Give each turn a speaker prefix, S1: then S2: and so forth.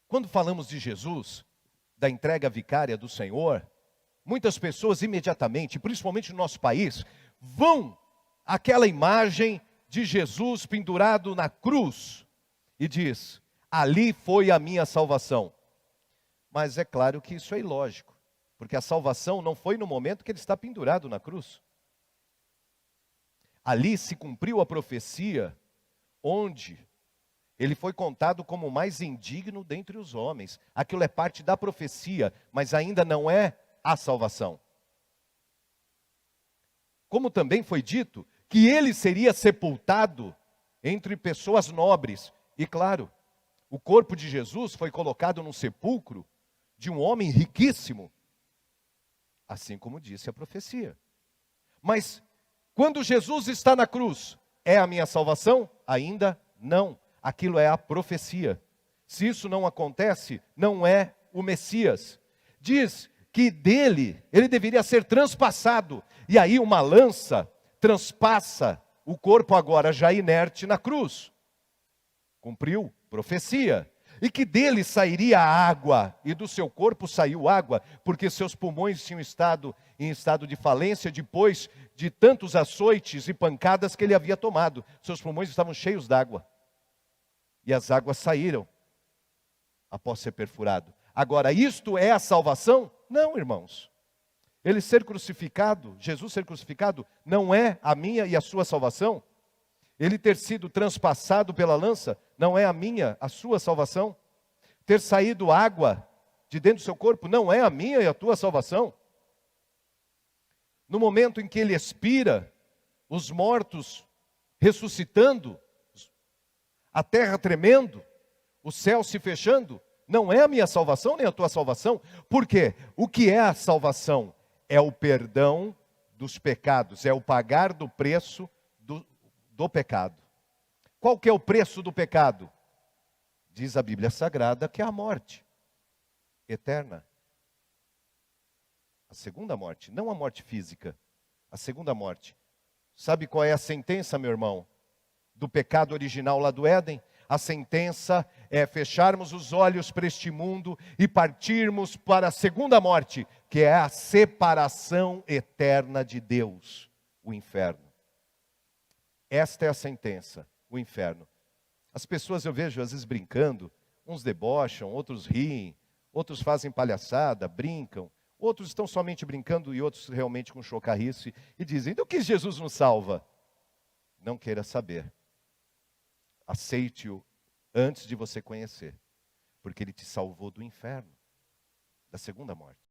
S1: Quando falamos de Jesus, da entrega vicária do Senhor, muitas pessoas imediatamente, principalmente no nosso país, vão àquela imagem de Jesus pendurado na cruz e diz: ali foi a minha salvação. Mas é claro que isso é ilógico, porque a salvação não foi no momento que ele está pendurado na cruz. Ali se cumpriu a profecia, onde ele foi contado como o mais indigno dentre os homens. Aquilo é parte da profecia, mas ainda não é a salvação. Como também foi dito que ele seria sepultado entre pessoas nobres. E claro, o corpo de Jesus foi colocado num sepulcro de um homem riquíssimo, assim como disse a profecia. Mas quando Jesus está na cruz, é a minha salvação? Ainda não. Aquilo é a profecia. Se isso não acontece, não é o Messias. Diz que dele, ele deveria ser transpassado. E aí uma lança transpassa o corpo agora já inerte na cruz. Cumpriu profecia. E que dele sairia água, e do seu corpo saiu água, porque seus pulmões tinham estado em estado de falência depois de tantos açoites e pancadas que ele havia tomado. Seus pulmões estavam cheios d'água. E as águas saíram após ser perfurado. Agora, isto é a salvação? Não, irmãos. Ele ser crucificado, Jesus ser crucificado, não é a minha e a sua salvação? Ele ter sido transpassado pela lança, não é a minha, a sua salvação? Ter saído água de dentro do seu corpo, não é a minha e a tua salvação? No momento em que ele expira, os mortos ressuscitando, a terra tremendo, o céu se fechando, não é a minha salvação nem a tua salvação? Por quê? O que é a salvação? É o perdão dos pecados, é o pagar do preço do pecado. Qual que é o preço do pecado? Diz a Bíblia Sagrada que é a morte eterna. A segunda morte, não a morte física, a segunda morte. Sabe qual é a sentença, meu irmão? Do pecado original lá do Éden? A sentença é fecharmos os olhos para este mundo e partirmos para a segunda morte, que é a separação eterna de Deus, o inferno. Esta é a sentença, o inferno. As pessoas eu vejo às vezes brincando, uns debocham, outros riem, outros fazem palhaçada, brincam, outros estão somente brincando e outros realmente com chocarrice e dizem: do que Jesus nos salva? Não queira saber. Aceite-o antes de você conhecer, porque ele te salvou do inferno, da segunda morte.